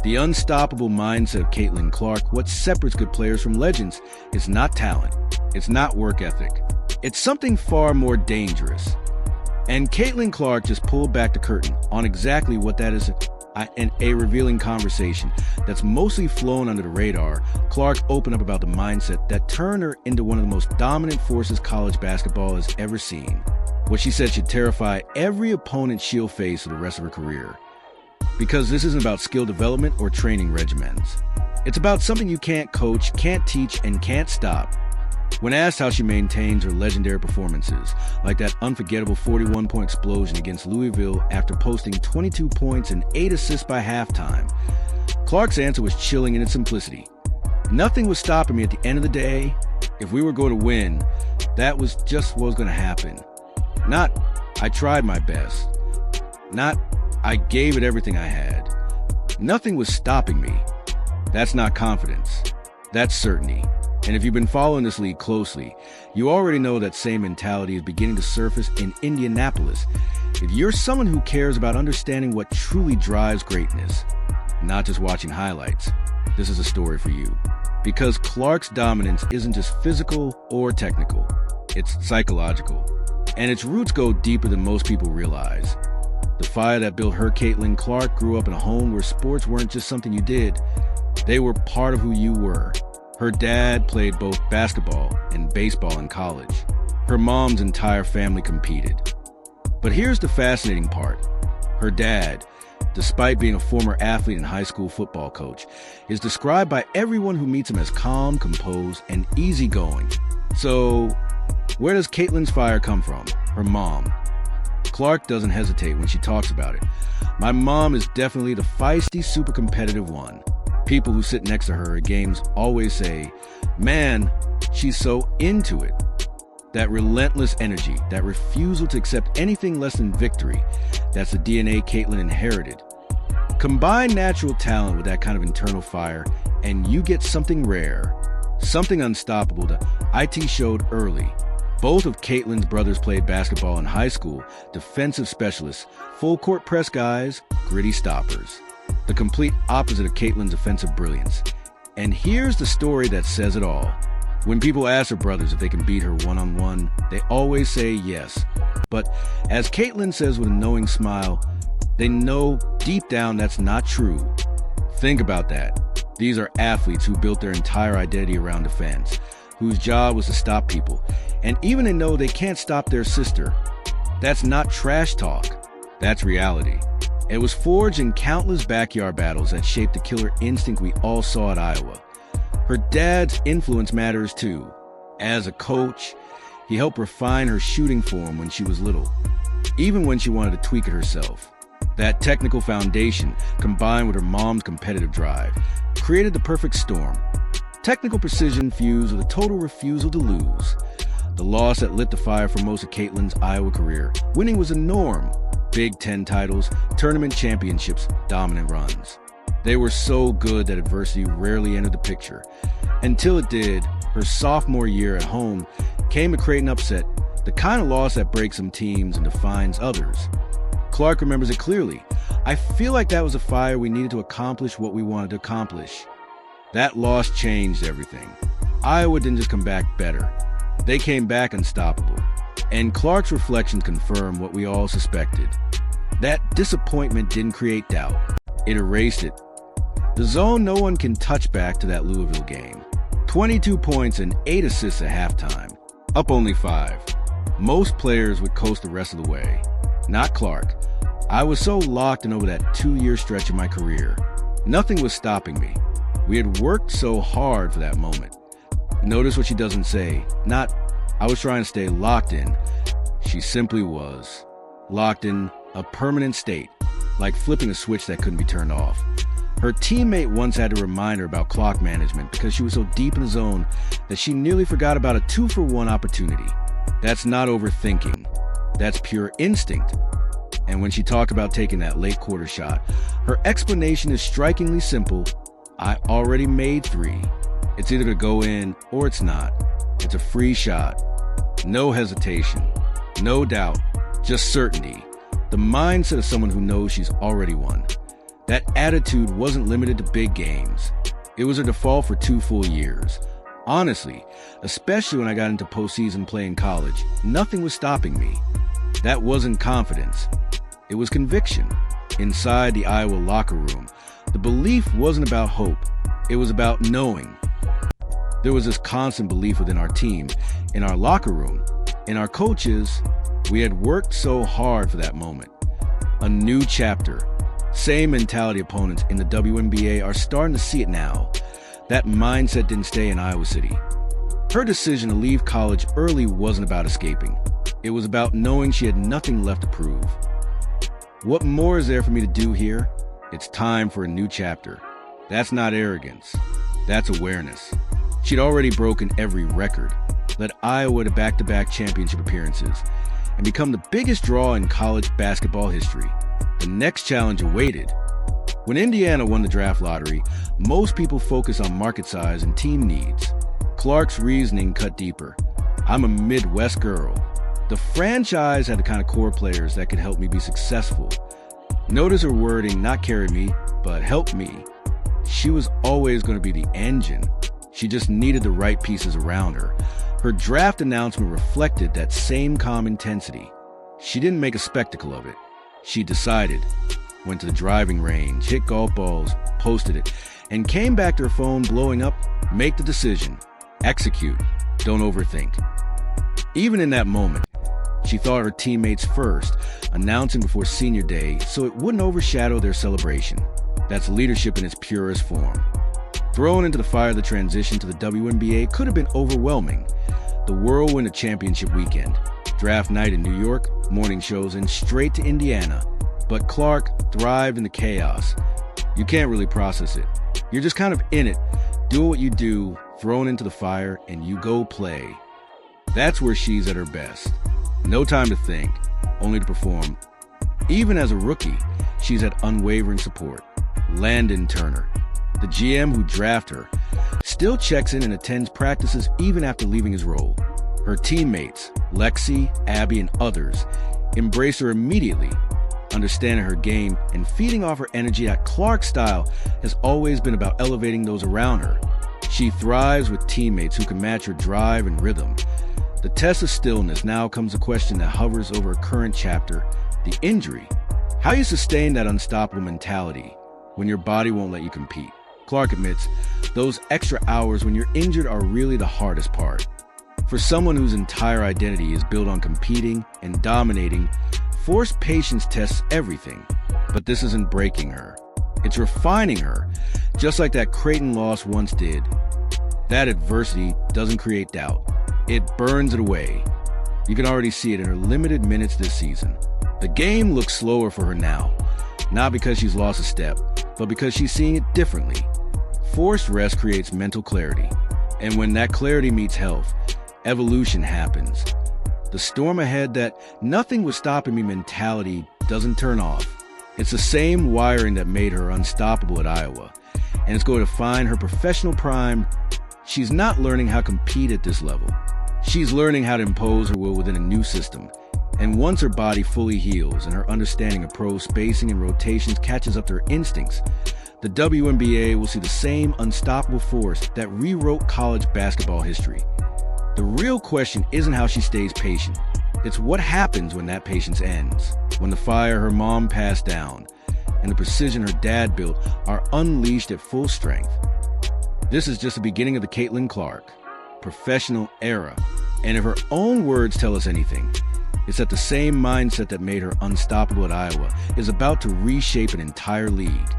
The unstoppable mindset of Caitlin Clark, what separates good players from legends, is not talent. It's not work ethic. It's something far more dangerous. And Caitlin Clark just pulled back the curtain on exactly what that is in a revealing conversation that's mostly flown under the radar. Clark opened up about the mindset that turned her into one of the most dominant forces college basketball has ever seen. What she said should terrify every opponent she'll face for the rest of her career. Because this isn't about skill development or training regimens. It's about something you can't coach, can't teach, and can't stop. When asked how she maintains her legendary performances, like that unforgettable 41-point explosion against Louisville after posting 22 points and 8 assists by halftime, Clark's answer was chilling in its simplicity. Nothing was stopping me at the end of the day. If we were going to win, that was just what was going to happen. Not, I tried my best. Not, I gave it everything I had. Nothing was stopping me. That's not confidence. That's certainty. And if you've been following this league closely, you already know that same mentality is beginning to surface in Indianapolis. If you're someone who cares about understanding what truly drives greatness, not just watching highlights, this is a story for you. Because Clark's dominance isn't just physical or technical, it's psychological. And its roots go deeper than most people realize. The fire that built her, Caitlin Clark, grew up in a home where sports weren't just something you did, they were part of who you were. Her dad played both basketball and baseball in college. Her mom's entire family competed. But here's the fascinating part. Her dad, despite being a former athlete and high school football coach, is described by everyone who meets him as calm, composed, and easygoing. So, where does Caitlin's fire come from? Her mom. Clark doesn't hesitate when she talks about it. My mom is definitely the feisty, super competitive one. People who sit next to her at games always say, man, she's so into it. That relentless energy, that refusal to accept anything less than victory, that's the DNA Caitlin inherited. Combine natural talent with that kind of internal fire, and you get something rare, something unstoppable that IT showed early. Both of Caitlin's brothers played basketball in high school, defensive specialists, full-court press guys, gritty stoppers. The complete opposite of Caitlin's offensive brilliance. And here's the story that says it all. When people ask her brothers if they can beat her one-on-one, they always say yes. But as Caitlin says with a knowing smile, they know deep down that's not true. Think about that. These are athletes who built their entire identity around defense, whose job was to stop people. And even they know they can't stop their sister. That's not trash talk. That's reality. It was forged in countless backyard battles that shaped the killer instinct we all saw at Iowa. Her dad's influence matters too. As a coach, he helped refine her shooting form when she was little, even when she wanted to tweak it herself. That technical foundation, combined with her mom's competitive drive, created the perfect storm. Technical precision fused with a total refusal to lose. The loss that lit the fire for most of Caitlin's Iowa career. Winning was a norm. Big Ten titles, tournament championships, dominant runs. They were so good that adversity rarely entered the picture. Until it did, her sophomore year at home came to create an upset, the kind of loss that breaks some teams and defines others. Clark remembers it clearly. I feel like that was a fire we needed to accomplish what we wanted to accomplish. That loss changed everything. Iowa didn't just come back better. They came back unstoppable. And Clark's reflections confirm what we all suspected. That disappointment didn't create doubt. It erased it. The zone no one can touch back to that Louisville game. 22 points and 8 assists at halftime. Up only 5. Most players would coast the rest of the way. Not Clark. I was so locked in over that 2-year stretch of my career. Nothing was stopping me. We had worked so hard for that moment. Notice what she doesn't say. Not, I was trying to stay locked in. She simply was. Locked in a permanent state, like flipping a switch that couldn't be turned off. Her teammate once had to remind her about clock management because she was so deep in the zone that she nearly forgot about a 2-for-1 opportunity. That's not overthinking. That's pure instinct. And when she talked about taking that late quarter shot, her explanation is strikingly simple. I already made 3. It's either to go in or it's not. It's a free shot. No hesitation. No doubt. Just certainty. The mindset of someone who knows she's already won. That attitude wasn't limited to big games. It was her default for 2 full years. Honestly, especially when I got into postseason play in college, nothing was stopping me. That wasn't confidence. It was conviction. Inside the Iowa locker room, the belief wasn't about hope. It was about knowing. There was this constant belief within our team, in our locker room, in our coaches. We had worked so hard for that moment. A new chapter. Same mentality opponents in the WNBA are starting to see it now. That mindset didn't stay in Iowa City. Her decision to leave college early wasn't about escaping. It was about knowing she had nothing left to prove. What more is there for me to do here? It's time for a new chapter. That's not arrogance. That's awareness. She'd already broken every record, led Iowa to back-to-back championship appearances, and become the biggest draw in college basketball history. The next challenge awaited. When Indiana won the draft lottery, most people focus on market size and team needs. Clark's reasoning cut deeper. I'm a Midwest girl. The franchise had the kind of core players that could help me be successful. Notice her wording, not carry me, but help me. She was always going to be the engine. She just needed the right pieces around her. Her draft announcement reflected that same calm intensity. She didn't make a spectacle of it. She decided, went to the driving range, hit golf balls, posted it, and came back to her phone blowing up. Make the decision. Execute. Don't overthink. Even in that moment, she thought her teammates first, announcing before senior day so it wouldn't overshadow their celebration. That's leadership in its purest form. Thrown into the fire of the transition to the WNBA could have been overwhelming. The whirlwind of championship weekend, draft night in New York, morning shows, and straight to Indiana. But Clark thrived in the chaos. You can't really process it. You're just kind of in it, doing what you do, thrown into the fire, and you go play. That's where she's at her best. No time to think, only to perform. Even as a rookie, she's had unwavering support. Landon Turner, the GM who drafted her, still checks in and attends practices even after leaving his role. Her teammates, Lexi, Abby, and others, embrace her immediately, understanding her game and feeding off her energy. That Clark style has always been about elevating those around her. She thrives with teammates who can match her drive and rhythm. The test of stillness. Now comes a question that hovers over her current chapter, the injury. How you sustain that unstoppable mentality when your body won't let you compete. Clark admits those extra hours when you're injured are really the hardest part. For someone whose entire identity is built on competing and dominating, forced patience tests everything. But this isn't breaking her. It's refining her, just like that Creighton loss once did. That adversity doesn't create doubt. It burns it away. You can already see it in her limited minutes this season. The game looks slower for her now, not because she's lost a step, but because she's seeing it differently. Forced rest creates mental clarity, and when that clarity meets health, evolution happens. The storm ahead, that nothing was stopping me mentality, doesn't turn off. It's the same wiring that made her unstoppable at Iowa, and it's going to find her professional prime. She's not learning how to compete at this level. She's learning how to impose her will within a new system. And once her body fully heals and her understanding of pro spacing and rotations catches up to her instincts, the WNBA will see the same unstoppable force that rewrote college basketball history. The real question isn't how she stays patient. It's what happens when that patience ends, when the fire her mom passed down and the precision her dad built are unleashed at full strength. This is just the beginning of the Caitlin Clark professional era. And if her own words tell us anything, it's that the same mindset that made her unstoppable at Iowa is about to reshape an entire league.